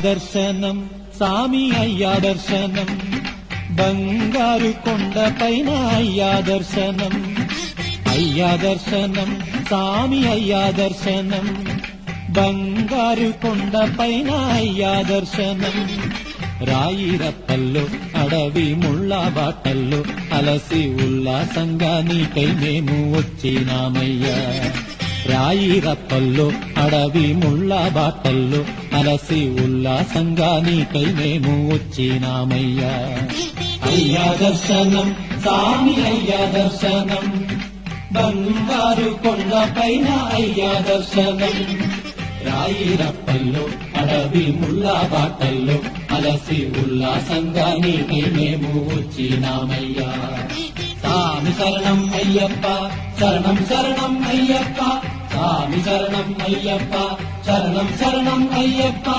దర్శనం సామి అయ్యా దర్శనం బంగారు కొండ పైన అయ్యా దర్శనం సామి అయ్యా దర్శనం బంగారు కొండ పైన అయ్యా దర్శనం రాయిరప్పల్లో అడవి ముళ్ళ బాటల్లో అలసి ఉల్లాసంగా నీకై మేము వచ్చినామయ్యా రాయిరప్పల్లో అడవి ముళ్ళ బాటల్లో అలసి ఉల్లాసంగా నీకై మేము వచ్చినామయ్యా అయ్యా దర్శనం సామి అయ్యా దర్శనం బంగారు కొండ పైన అయ్యా దర్శనం రాయిరప్పల్లో అడవి ముళ్ళ బాటల్లో అలసి ఉల్లాసంగా నీకై మేము వచ్చినామయ్యా సామి శరణం అయ్యప్ప శరణం శరణం అయ్యప్ప సామి శరణం అయ్యప్ప శరణం శరణం అయ్యప్ప